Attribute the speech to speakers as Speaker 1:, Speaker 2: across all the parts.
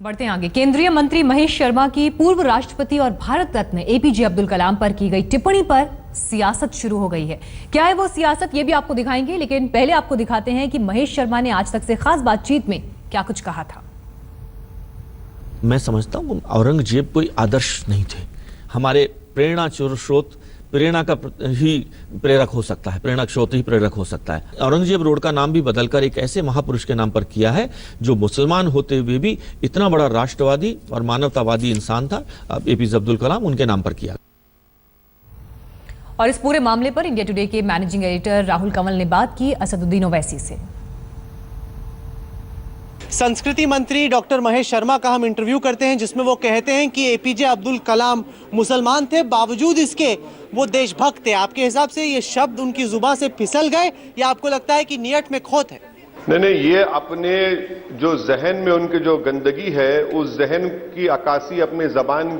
Speaker 1: बढ़ते हैं आगे। केंद्रीय मंत्री महेश शर्मा की पूर्व राष्ट्रपति और भारत रत्न एपीजे अब्दुल कलाम पर की गई टिप्पणी पर सियासत शुरू हो गई है। क्या है वो सियासत, ये भी आपको दिखाएंगे, लेकिन पहले आपको दिखाते हैं कि महेश शर्मा ने आज तक से खास बातचीत में क्या कुछ कहा था।
Speaker 2: मैं समझता हूं औरंगजेब कोई आदर्श नहीं थे। हमारे प्रेरणा स्रोत प्रेरणा का ही प्रेरक हो सकता है, प्रेरणा स्रोत ही प्रेरक हो सकता है। औरंगजेब रोड का नाम भी बदलकर एक ऐसे महापुरुष के नाम पर किया है जो मुसलमान होते हुए भी इतना बड़ा राष्ट्रवादी और मानवतावादी इंसान था। एपीजे अब्दुल कलाम उनके नाम पर किया।
Speaker 1: और इस पूरे मामले पर इंडिया टुडे के मैनेजिंग एडिटर राहुल कंवल ने बात की असदुद्दीन ओवैसी से।
Speaker 3: संस्कृति मंत्री डॉक्टर महेश शर्मा का हम इंटरव्यू करते हैं जिसमें वो कहते हैं कि एपीजे अब्दुल कलाम मुसलमान थे, बावजूद इसके वो देशभक्त थे। आपके हिसाब से ये शब्द उनकी जुबान से फिसल गए या आपको लगता है कि नियत में खोट है?
Speaker 4: नहीं, ये अपने जो जहन में उनके जो गंदगी है उस जहन की अक्कासी अपने जबान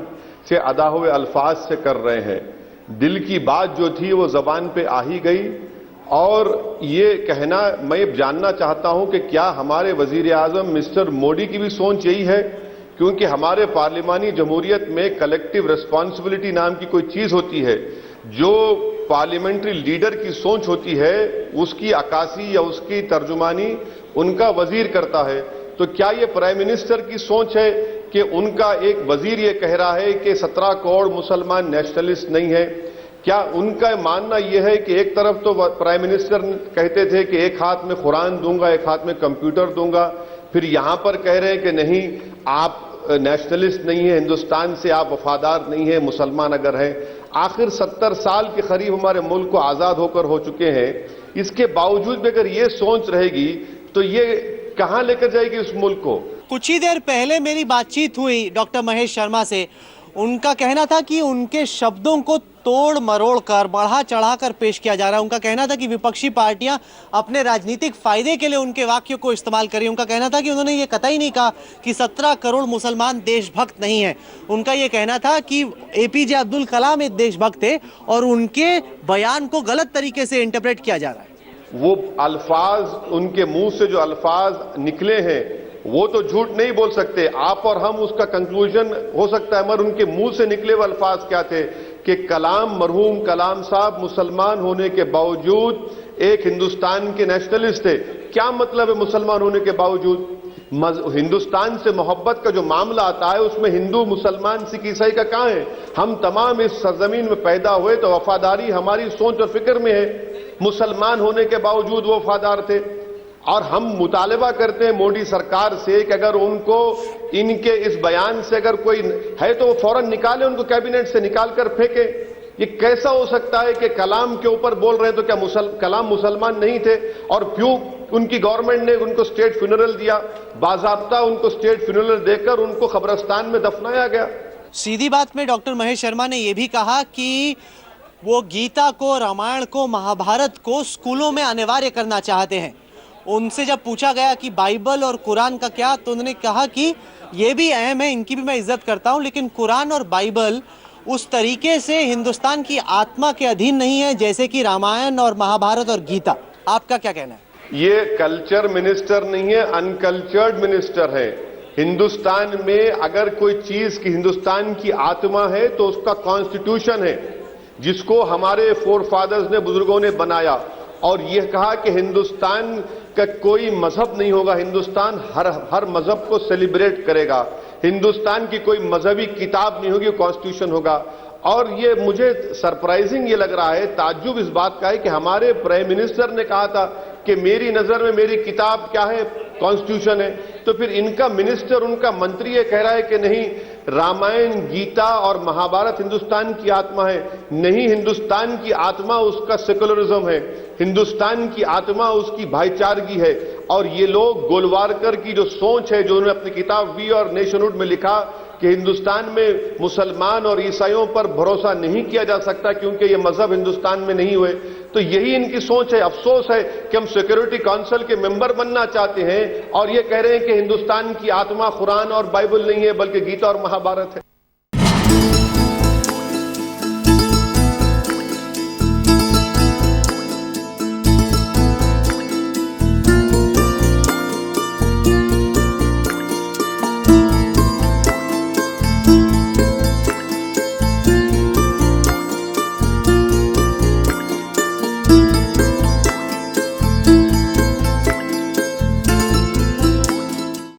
Speaker 4: से अदा हुए अल्फाज से कर रहे हैं। दिल की बात जो थी वो जबान पे आ ही गई। और ये कहना, मैं जानना चाहता हूं कि क्या हमारे वजीर आजम मिस्टर मोदी की भी सोच यही है? क्योंकि हमारे पार्लिमानी जमहूरियत में कलेक्टिव रिस्पॉन्सिबिलिटी नाम की कोई चीज होती है। जो पार्लियामेंट्री लीडर की सोच होती है उसकी अक्कासी या उसकी तर्जुमानी उनका वजीर करता है। तो क्या ये प्राइम मिनिस्टर की सोच है कि उनका एक वजीर ये कह रहा है कि 17 करोड़ मुसलमान नेशनलिस्ट नहीं है? क्या उनका मानना यह है कि एक तरफ तो प्राइम मिनिस्टर कहते थे कि एक हाथ में कुरान दूंगा, एक हाथ में कंप्यूटर दूंगा, फिर यहां पर कह रहे हैं कि नहीं, आप नेशनलिस्ट नहीं है, हिंदुस्तान से आप वफादार नहीं है, मुसलमान अगर हैं। आखिर 70 साल के करीब हमारे मुल्क को आजाद होकर हो चुके हैं। इसके बावजूद भी अगर ये सोच रहेगी तो ये कहां लेकर जाएगी उस मुल्क को?
Speaker 3: कुछ ही देर पहले मेरी बातचीत हुई डॉक्टर महेश शर्मा से। उनका कहना था कि उनके शब्दों को तोड़ मरोड़ कर बढ़ा चढ़ाकर पेश किया जा रहा है। उनका कहना था कि विपक्षी पार्टियां अपने राजनीतिक फायदे के लिए उनके वाक्यों को इस्तेमाल करें। उनका कहना था कि उन्होंने ये कतई नहीं कहा कि 17 करोड़ मुसलमान देशभक्त नहीं है। उनका ये कहना था कि एपीजे अब्दुल कलाम एक देशभक्त थे और उनके बयान को गलत तरीके से इंटरप्रेट किया जा रहा है।
Speaker 4: वो अल्फाज, उनके मुंह से जो अल्फाज निकले हैं वो तो झूठ नहीं बोल सकते। आप और हम उसका कंक्लूजन हो सकता है, मगर उनके मुंह से निकले हुए अल्फाज क्या थे कि कलाम, मरहूम कलाम साहब मुसलमान होने के बावजूद एक हिंदुस्तान के नेशनलिस्ट थे। क्या मतलब है मुसलमान होने के बावजूद? हिंदुस्तान से मोहब्बत का जो मामला आता है उसमें हिंदू, मुसलमान, सिख, ईसाई का कहां है? हम तमाम इस सरजमीन में पैदा हुए तो वफादारी हमारी सोच और फिक्र में है। मुसलमान होने के बावजूद वो वफादार थे। और हम मुतालबा करते हैं मोदी सरकार से कि अगर उनको इनके इस बयान से अगर कोई है तो वो फौरन निकाले, उनको कैबिनेट से निकाल कर फेंके। ये कैसा हो सकता है कि कलाम के ऊपर बोल रहे हैं तो क्या कलाम मुसलमान नहीं थे? और क्यों उनकी गवर्नमेंट ने उनको स्टेट फ्यूनरल दिया? बाज़ाब्ता उनको स्टेट फ्यूनरल देकर उनको कब्रिस्तान में दफनाया गया।
Speaker 3: सीधी बात में डॉक्टर महेश शर्मा ने यह भी कहा कि वो गीता को, रामायण को, महाभारत को स्कूलों में अनिवार्य करना चाहते हैं। उनसे जब पूछा गया कि बाइबल और कुरान का क्या, तो उन्होंने कहा कि ये भी अहम है, इनकी भी मैं इज्जत करता हूं, लेकिन कुरान और बाइबल उस तरीके से हिंदुस्तान की आत्मा के अधीन नहीं है जैसे कि रामायण और महाभारत और गीता। आपका क्या कहना है?
Speaker 4: ये कल्चर मिनिस्टर नहीं है, अनकल्चर्ड मिनिस्टर है। हिंदुस्तान में अगर कोई चीज की हिंदुस्तान की आत्मा है तो उसका कॉन्स्टिट्यूशन है, जिसको हमारे फोरफादर्स ने, बुजुर्गों ने बनाया। और यह कहा कि हिंदुस्तान का कोई मजहब नहीं होगा, हिंदुस्तान हर मजहब को सेलिब्रेट करेगा। हिंदुस्तान की कोई मजहबी किताब नहीं होगी, कॉन्स्टिट्यूशन होगा। और ये मुझे सरप्राइजिंग ये लग रहा है, ताज्जुब इस बात का है कि हमारे प्राइम मिनिस्टर ने कहा था कि मेरी नजर में मेरी किताब क्या है? कॉन्स्टिट्यूशन है। तो फिर इनका मिनिस्टर, उनका मंत्री ये कह रहा है कि नहीं, रामायण, गीता और महाभारत हिंदुस्तान की आत्मा है। नहीं, हिंदुस्तान की आत्मा उसका सेकुलरिज्म है, हिंदुस्तान की आत्मा उसकी भाईचारगी है। और ये लोग गोलवारकर की जो सोच है, जो उन्होंने अपनी किताब वी और नेशनहुड में लिखा कि हिंदुस्तान में मुसलमान और ईसाइयों पर भरोसा नहीं किया जा सकता क्योंकि ये मजहब हिंदुस्तान में नहीं हुए, तो यही इनकी सोच है। अफसोस है कि हम सिक्योरिटी काउंसिल के मेंबर बनना चाहते हैं और ये कह रहे हैं कि हिंदुस्तान की आत्मा कुरान और बाइबल नहीं है बल्कि गीता और महाभारत है।